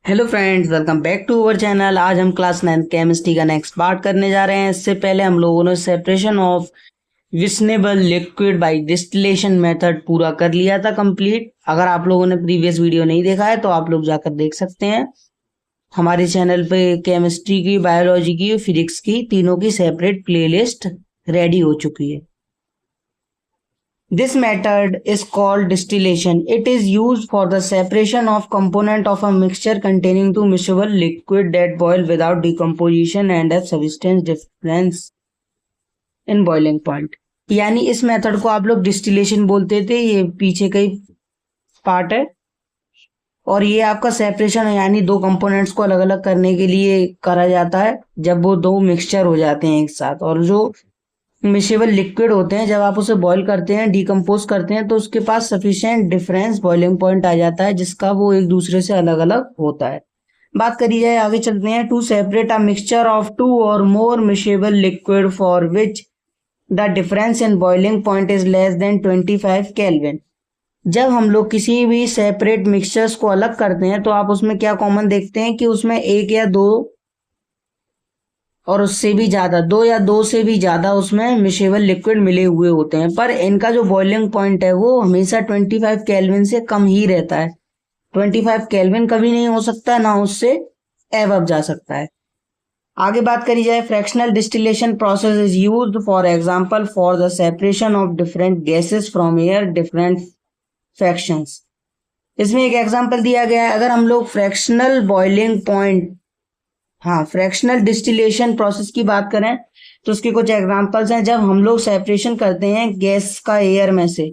Hello friends, welcome back to our channel. आज हम class 9 chemistry का नेक्स्ट पार्ट करने जा रहे हैं। इससे पहले हम लोगों ने separation of miscible liquid by distillation method पूरा कर लिया था कंप्लीट। अगर आप लोगों ने प्रीवियस वीडियो नहीं देखा है तो आप लोग जाकर देख सकते हैं। हमारे चैनल पे केमिस्ट्री की, बायोलॉजी की, फिजिक्स की तीनों की सेपरेट प्लेलिस्ट रेडी हो चुकी है। This method is called distillation. It is used for the separation of component of a mixture containing two miscible liquid that boil without decomposition and have substance difference in boiling point. यानी इस method को आप लोग distillation बोलते थे। ये पीछे का ही पार्ट है और ये आपका सेपरेशन है, यानी दो कंपोनेंट्स को अलग अलग करने के लिए करा जाता है जब वो दो मिक्सचर हो जाते हैं एक साथ। और जो मिसेबल लिक्विड होते हैं, जब आप उसे बॉईल करते हैं, डिकम्पोज करते हैं, तो उसके पास सफिशिएंट डिफरेंस बॉइलिंग पॉइंट आ जाता है जिसका वो एक दूसरे से अलग अलग होता है। बात करी जाए, आगे चलते हैं। To separate a mixture of two or more miscible liquid for which the difference in boiling point is less than 25 kelvin. जब हम लोग किसी भी सेपरेट मिक्सचर्स को अलग करते हैं तो आप उसमें क्या कॉमन देखते हैं कि उसमें एक या दो और उससे भी ज्यादा, दो या दो से भी ज्यादा उसमें मिसेबल लिक्विड मिले हुए होते हैं, पर इनका जो बॉइलिंग पॉइंट है वो हमेशा 25 केल्विन से कम ही रहता है। 25 केल्विन कभी नहीं हो सकता, ना उससे एबव जा सकता है। आगे बात करी जाए, fractional distillation process is used for example for the separation of different gases from air different fractions. इसमें एक एग्जांपल दिया गया है। अगर हम लोग fractional boiling point, fractional distillation process की बात करें तो उसके कुछ एग्जांपल्स हैं। जब हम लोग सेपरेशन करते हैं गैस का एयर में से,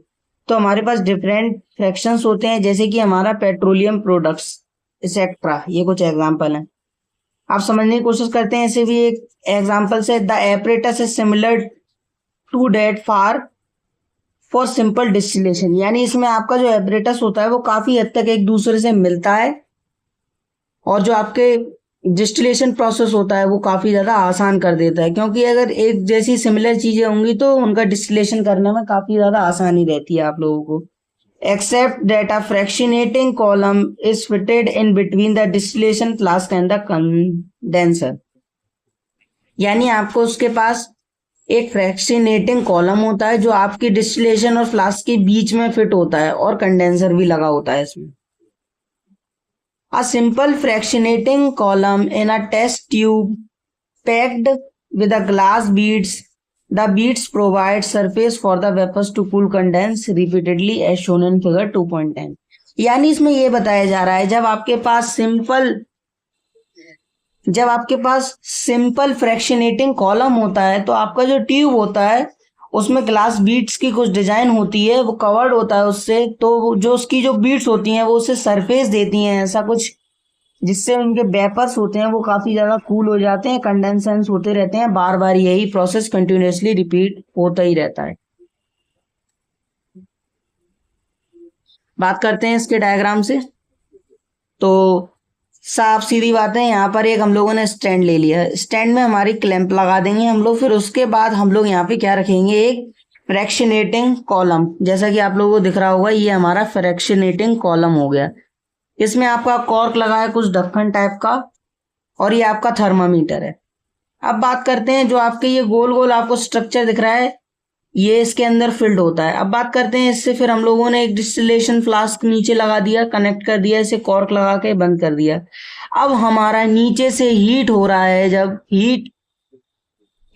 तो हमारे पास डिफरेंट फ्रैक्शंस होते हैं, जैसे कि हमारा पेट्रोलियम प्रोडक्ट्स एक्सेट्रा। ये कुछ एग्जांपल हैं, आप समझने की कोशिश करते हैं। ऐसे भी एक एग्जांपल से, the apparatus is similar to that for simple distillation. यानी इसमें आपका जो एपरेटस होता है वो काफी हद तक एक दूसरे से मिलता है और जो आपके डिस्टिलेशन प्रोसेस होता है वो काफी ज्यादा आसान कर देता है, क्योंकि अगर एक जैसी सिमिलर चीजें होंगी तो उनका डिस्टिलेशन करने में काफी ज्यादा आसानी रहती है आप लोगों को। Except that a fractionating column is fitted in between the distillation flask and the condenser. यानी आपको उसके पास एक फ्रैक्शनेटिंग कॉलम होता है जो आपकी डिस्टिलेशन और फ्लास्क के बीच में फिट होता है और कंडेंसर भी लगा होता है इसमें। A simple fractionating column in a test tube packed with a glass beads. The beads provide surface for the vapors to cool condense repeatedly as shown in figure 2.10. यानी इसमें ये बताया जा रहा है, जब आपके पास सिंपल फ्रैक्शनेटिंग कॉलम होता है तो आपका जो ट्यूब होता है उसमें ग्लास बीड्स की कुछ डिजाइन होती है, वो कवर्ड होता है उससे, तो जो उसकी जो बीड्स होती हैं वो उसे सरफेस देती हैं ऐसा कुछ, जिससे उनके वेपर्स होते हैं वो काफी ज्यादा कूल हो जाते हैं, कंडेंसेंस होते रहते हैं। बार बार यही प्रोसेस कंटिन्यूअसली रिपीट होता ही रहता है। बात करते हैं इसके डायग्राम से, तो साफ सीधी बात है। यहाँ पर एक हम लोगों ने स्टैंड ले लिया है, स्टैंड में हमारी क्लैंप लगा देंगे हम लोग। फिर उसके बाद हम लोग यहाँ पे क्या रखेंगे, एक फ्रैक्शनेटिंग कॉलम। जैसा कि आप लोगों को दिख रहा होगा, ये हमारा फ्रैक्शनेटिंग कॉलम हो गया। इसमें आपका कॉर्क लगा है कुछ ढक्कन टाइप का, और ये आपका थर्मामीटर है। अब बात करते हैं, जो आपके ये गोल गोल आपको स्ट्रक्चर दिख रहा है, ये इसके अंदर फिल्ड होता है। अब बात करते हैं इससे, फिर हम लोगों ने एक डिस्टिलेशन फ्लास्क नीचे लगा दिया, कनेक्ट कर दिया, इसे कॉर्क लगा के बंद कर दिया। अब हमारा नीचे से हीट हो रहा है, जब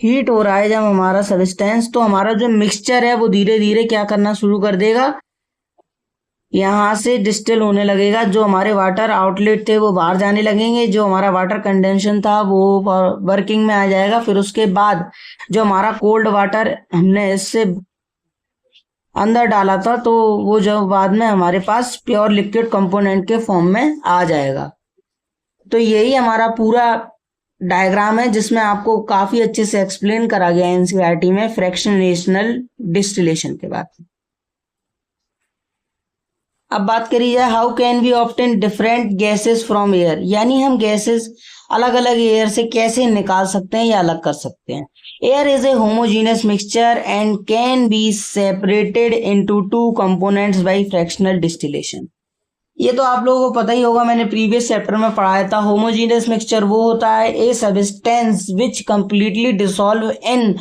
हीट हो रहा है जब हमारा सब्सटेंस, तो हमारा जो मिक्सचर है वो धीरे धीरे क्या करना शुरू कर देगा, यहाँ से डिस्टिल होने लगेगा। जो हमारे वाटर आउटलेट थे वो बाहर जाने लगेंगे, जो हमारा वाटर कंडेंशन था वो वर्किंग में आ जाएगा। फिर उसके बाद जो हमारा कोल्ड वाटर हमने इससे अंदर डाला था, तो वो जो बाद में हमारे पास प्योर लिक्विड कंपोनेंट के फॉर्म में आ जाएगा। तो यही हमारा पूरा डायग्राम है जिसमें आपको काफी अच्छे से एक्सप्लेन करा गया है एनसीईआरटी में फ्रैक्शनेशनल डिस्टिलेशन के बाद। अब बात करी जाए, how can we obtain different gases from air. यानी हम गैसेस अलग अलग एयर से कैसे निकाल सकते हैं या अलग कर सकते हैं। Air is a homogeneous mixture and can be separated into two components by fractional distillation. ये तो आप लोगों को पता ही होगा, मैंने प्रीवियस चैप्टर में पढ़ाया था। होमोजीनियस मिक्सचर वो होता है a substance which completely dissolve in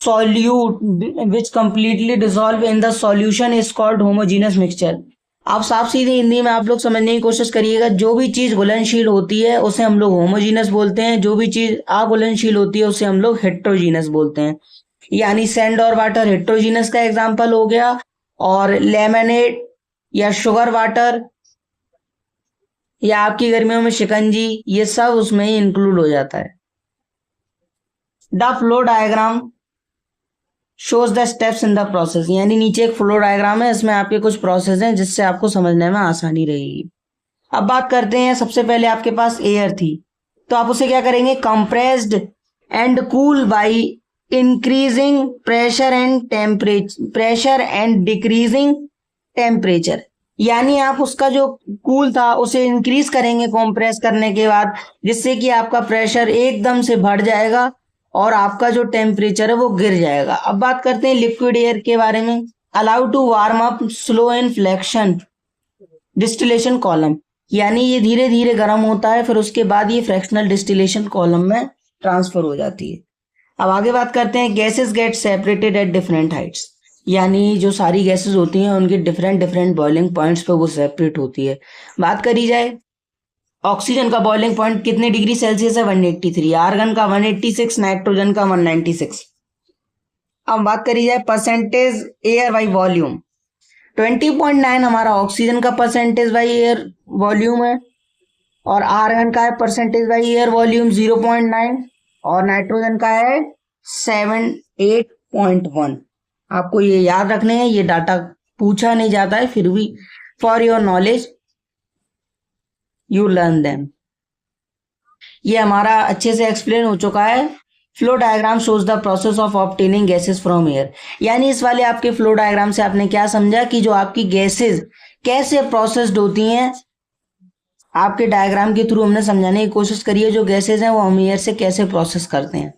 solute which completely dissolve in the solution is called homogeneous mixture. आप साफ सीधी हिंदी में आप लोग समझने की कोशिश करिएगा, जो भी चीज घुलनशील होती है उसे हम लोग होमोजीनस बोलते हैं, जो भी चीज अघुलनशील होती है उसे हम लोग हेट्रोजीनस बोलते हैं। यानी सैंड और वाटर हेट्रोजीनस का एग्जाम्पल हो गया, और लेमनेड या शुगर वाटर या आपकी गर्मियों में शिकंजी, ये सब उसमें ही इंक्लूड हो जाता है। The flow diagram shows the steps in the process, यानी नीचे एक फ्लो डायग्राम है, इसमें आपके कुछ प्रोसेस हैं जिससे आपको समझने में आसानी रहेगी। अब बात करते हैं, सबसे पहले आपके पास एयर थी, तो आप उसे क्या करेंगे, compressed and cool by increasing pressure and decreasing temperature. यानी आप उसका जो कूल था उसे इंक्रीज करेंगे कंप्रेस करने के बाद, जिससे कि आपका प्रेशर एकदम से बढ़ जाएगा और आपका जो टेम्परेचर है वो गिर जाएगा। अब बात करते हैं लिक्विड एयर के बारे में। Allow to warm up slow in fraction distillation column, यानी ये धीरे धीरे गर्म होता है, फिर उसके बाद ये फ्रैक्शनल डिस्टिलेशन कॉलम में ट्रांसफर हो जाती है। अब आगे बात करते हैं, gases get separated at different Heights, यानी जो सारी गैसेस होती हैं उनके डिफरेंट डिफरेंट बॉइलिंग पॉइंट्स पे वो सेपरेट होती है। बात करी जाए, ऑक्सीजन का बॉइलिंग पॉइंट कितने डिग्री सेल्सियस है, 183, आर्गन का 186, नाइट्रोजन का 196। अब बात करी जाए परसेंटेज एयर बाई वॉल्यूम, 20.9 हमारा ऑक्सीजन का परसेंटेज बाई एयर वॉल्यूम है, और आर्गन का है परसेंटेज बाई एयर वॉल्यूम 0.9, और नाइट्रोजन का है 78.1। आपको ये याद रखने हैं, ये डाटा पूछा नहीं जाता है, फिर भी for your knowledge you learn them. ये हमारा अच्छे से एक्सप्लेन हो चुका है। Flow diagram shows the process of obtaining gases from air, यानी इस वाले आपके फ्लो डायग्राम से आपने क्या समझा कि जो आपकी गैसेस कैसे प्रोसेस्ड होती हैं, आपके डायग्राम के थ्रू हमने समझाने की कोशिश करी है जो गैसेस हैं वो हम एयर से कैसे प्रोसेस करते हैं।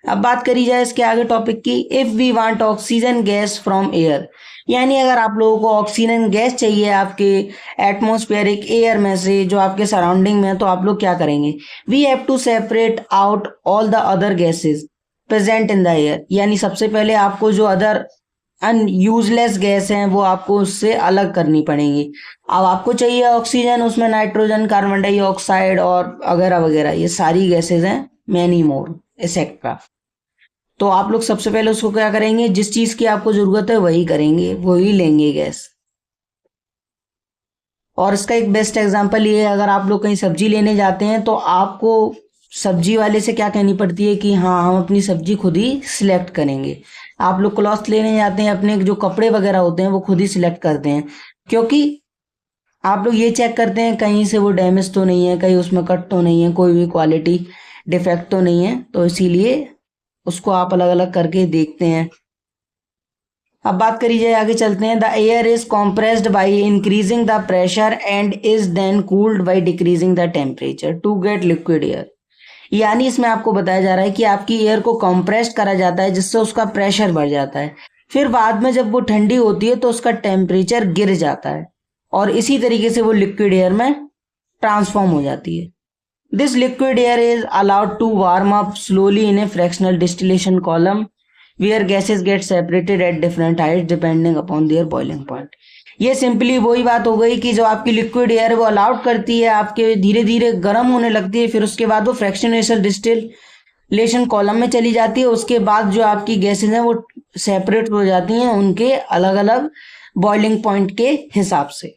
अब बात करी जाए इसके आगे टॉपिक की, if we want oxygen gas from air, यानी अगर आप लोगों को ऑक्सीजन गैस चाहिए आपके एटमॉस्फेरिक एयर में से जो आपके सराउंडिंग में है, तो आप लोग क्या करेंगे, we have to separate out all the other gases present in the air, यानी सबसे पहले आपको जो अदर अनयूजलेस गैस हैं वो आपको उससे अलग करनी पड़ेंगी। अब आपको चाहिए ऑक्सीजन, उसमें नाइट्रोजन, कार्बन डाइऑक्साइड और वगैरह वगैरह ये सारी गैसेज हैं, मैनी मोर एक्सेट्रा। तो आप लोग सबसे पहले उसको क्या करेंगे, जिस चीज की आपको जरूरत है वही करेंगे, वही लेंगे गैस। और इसका एक बेस्ट एग्जांपल ये है, अगर आप लोग कहीं सब्जी लेने जाते हैं तो आपको सब्जी वाले से क्या कहनी पड़ती है कि हाँ हम अपनी सब्जी खुद ही सिलेक्ट करेंगे। आप लोग क्लॉथ लेने जाते हैं, अपने जो कपड़े वगैरह होते हैं वो खुद ही सिलेक्ट करते हैं, क्योंकि आप लोग ये चेक करते हैं कहीं से वो डैमेज तो नहीं है, कहीं उसमें कट तो नहीं है, कोई भी क्वालिटी डिफेक्ट तो नहीं है, तो इसीलिए उसको आप अलग अलग करके देखते हैं। अब बात करी जाए, आगे चलते हैं। The air is compressed by increasing the pressure and is then cooled by decreasing the temperature to get liquid air, यानी इसमें आपको बताया जा रहा है कि आपकी एयर को कंप्रेस्ड करा जाता है जिससे उसका प्रेशर बढ़ जाता है, फिर बाद में जब वो ठंडी होती है तो उसका टेम्परेचर गिर जाता है, और इसी तरीके से वो लिक्विड एयर में ट्रांसफॉर्म हो जाती है। This liquid air is allowed to warm up slowly in a fractional distillation column where gases get separated at different heights depending upon their boiling point. ये सिंपली वही बात हो गई कि जो आपकी लिक्विड एयर वो अलाउड करती है, आपके धीरे धीरे गर्म होने लगती है, फिर उसके बाद वो फ्रैक्शनल डिस्टिलेशन कॉलम में चली जाती है, उसके बाद जो आपकी गैसेज हैं वो सेपरेट हो जाती हैं उनके अलग अलग बॉइलिंग पॉइंट के हिसाब से।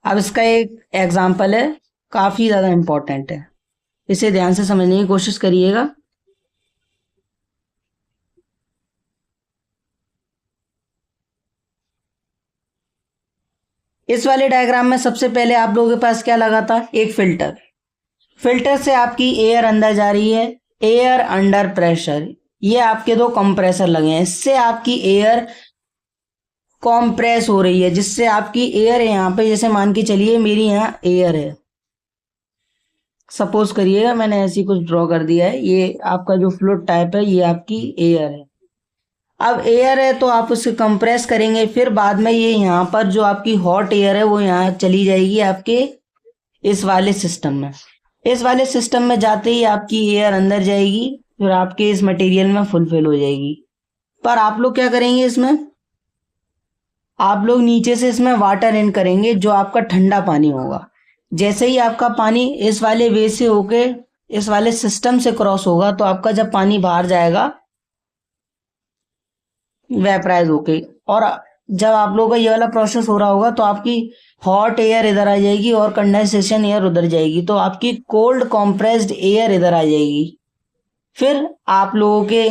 अब इसका एक एग्जाम्पल है, काफी ज्यादा इंपॉर्टेंट है, इसे ध्यान से समझने की कोशिश करिएगा। इस वाले डायग्राम में सबसे पहले आप लोगों के पास क्या लगा था, एक फिल्टर। फिल्टर से आपकी एयर अंदर जा रही है, एयर अंडर प्रेशर, ये आपके दो कंप्रेसर लगे हैं, इससे आपकी एयर कॉम्प्रेस हो रही है, जिससे आपकी एयर है यहाँ पे, जैसे मान के चलिए मेरी यहाँ एयर है, सपोज करिएगा मैंने ऐसी कुछ ड्रॉ कर दिया है, ये आपका जो फ्लूइड टाइप है ये आपकी एयर है। अब एयर है तो आप उसे कंप्रेस करेंगे, फिर बाद में ये यहाँ पर जो आपकी हॉट एयर है वो यहाँ चली जाएगी आपके इस वाले सिस्टम में। इस वाले सिस्टम में जाते ही आपकी एयर अंदर जाएगी, फिर आपके इस मटेरियल में फुलफिल हो जाएगी। पर आप लोग क्या करेंगे, इसमें आप लोग नीचे से इसमें वाटर इन करेंगे जो आपका ठंडा पानी होगा। जैसे ही आपका पानी इस वाले वे से होके इस वाले सिस्टम से क्रॉस होगा तो आपका जब पानी बाहर जाएगा वेपराइज होके, और जब आप लोगों का ये वाला प्रोसेस हो रहा होगा तो आपकी हॉट एयर इधर आ जाएगी और कंडेंसेशन एयर उधर जाएगी, तो आपकी कोल्ड कॉम्प्रेस्ड एयर इधर आ जाएगी। फिर आप लोगों के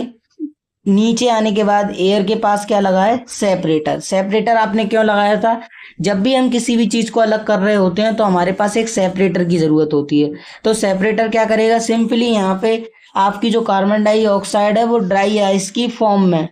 नीचे आने के बाद एयर के पास क्या लगा है, सेपरेटर। सेपरेटर आपने क्यों लगाया था, जब भी हम किसी भी चीज को अलग कर रहे होते हैं तो हमारे पास एक सेपरेटर की जरूरत होती है। तो सेपरेटर क्या करेगा, सिंपली यहाँ पे आपकी जो कार्बन डाइऑक्साइड है वो ड्राई आइस की फॉर्म में,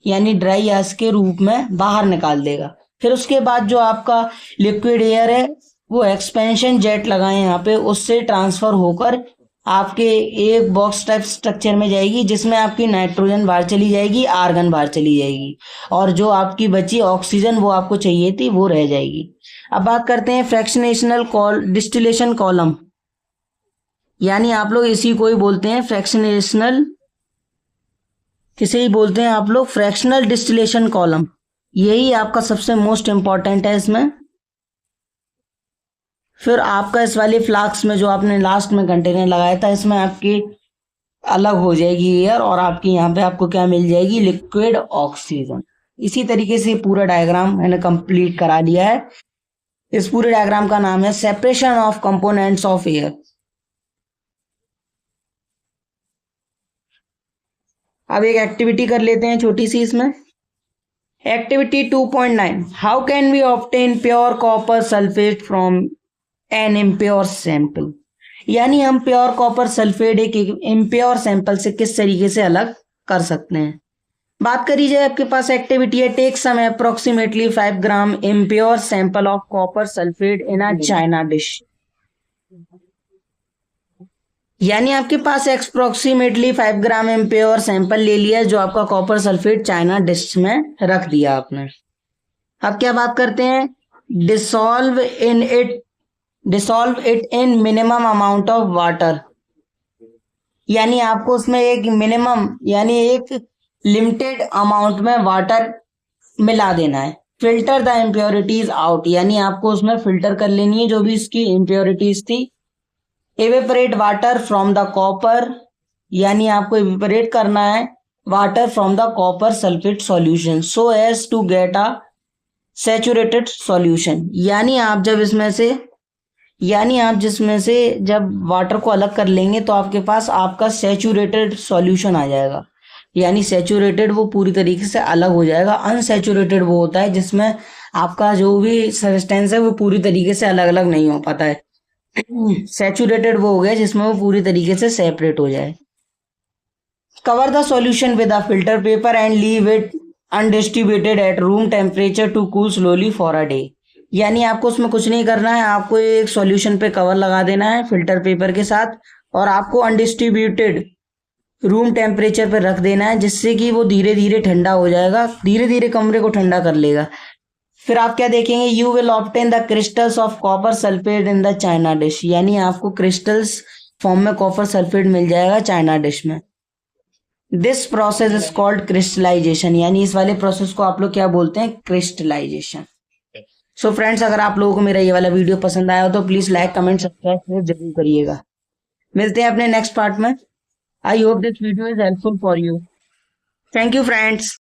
यानी ड्राई आइस के रूप में बाहर निकाल देगा। फिर उसके बाद जो आपका लिक्विड एयर है वो एक्सपेंशन जेट लगाए यहाँ पे, उससे ट्रांसफर होकर आपके एक बॉक्स टाइप स्ट्रक्चर में जाएगी, जिसमें आपकी नाइट्रोजन बाहर चली जाएगी, आर्गन बाहर चली जाएगी, और जो आपकी बची ऑक्सीजन वो आपको चाहिए थी वो रह जाएगी। अब बात करते हैं फ्रैक्शनेशनल डिस्टिलेशन कॉलम, यानी आप लोग इसी को ही बोलते हैं फ्रैक्शनेशनल, किसे ही बोलते हैं आप लोग फ्रैक्शनल डिस्टिलेशन कॉलम। यही आपका सबसे मोस्ट इंपॉर्टेंट है इसमें। फिर आपका इस वाले फ्लास्क में जो आपने लास्ट में कंटेनर लगाया था, इसमें आपकी अलग हो जाएगी एयर, और आपकी यहाँ पे आपको क्या मिल जाएगी, लिक्विड ऑक्सीजन। इसी तरीके से पूरा डायग्राम मैंने कंप्लीट करा लिया है। इस पूरे डायग्राम का नाम है separation of components of air. अब एक एक्टिविटी कर लेते हैं छोटी सी इसमें। Activity 2.9, how can we obtain pure copper sulphate from an impure sample, यानी हम प्योर कॉपर सल्फेट एक इम्प्योर सैंपल से किस तरीके से अलग कर सकते हैं। बात करी जाए, आपके पास एक्टिविटी है, take some approximately 5 gram impure sample of copper sulphate in a china dish, यानी आपके पास अप्रोक्सीमेटली 5 ग्राम इम्प्योर सैंपल ले लिया जो आपका कॉपर सल्फेट चाइना डिश में रख दिया आपने। अब क्या बात करते हैं, dissolve it in minimum amount of water, यानी आपको उसमें एक मिनिमम यानी एक लिमिटेड अमाउंट में वाटर मिला देना है। फिल्टर द इम्प्योरिटीज आउट, यानी आपको उसमें फिल्टर कर लेनी है जो भी इसकी इम्प्योरिटीज थी। Evaporate water from the copper, यानी आपको एवेपोरेट करना है water from the copper sulphate solution so as to get a saturated solution, यानी आप जिसमें से जब वाटर को अलग कर लेंगे तो आपके पास आपका सैचुरेटेड सॉल्यूशन आ जाएगा, यानी सैचुरेटेड वो पूरी तरीके से अलग हो जाएगा। अनसैचुरेटेड वो होता है जिसमें आपका जो भी सब्सटेंस है वो पूरी तरीके से अलग अलग नहीं हो पाता है। सैचुरेटेड वो हो गया जिसमें वो पूरी तरीके से सेपरेट हो जाए। Cover the solution with a filter paper and leave it undistributed at room temperature to cool slowly for a day, यानी आपको उसमें कुछ नहीं करना है, आपको एक सॉल्यूशन पे कवर लगा देना है फिल्टर पेपर के साथ, और आपको अनडिस्ट्रीब्यूटेड रूम टेम्परेचर पे रख देना है, जिससे कि वो धीरे धीरे ठंडा हो जाएगा, धीरे धीरे कमरे को ठंडा कर लेगा। फिर आप क्या देखेंगे, you will obtain the crystals of copper sulphate in the china dish, यानी आपको क्रिस्टल्स फॉर्म में कॉपर सल्फेट मिल जाएगा चाइना डिश में। This process is called crystallisation, यानी इस वाले प्रोसेस को आप लोग क्या बोलते हैं, क्रिस्टलाइजेशन। सो फ्रेंड्स, अगर आप लोगों को मेरा ये वाला वीडियो पसंद आया हो तो प्लीज लाइक कमेंट सब्सक्राइब जरूर करिएगा। मिलते हैं अपने नेक्स्ट पार्ट में। I hope this video is helpful for you. Thank you friends.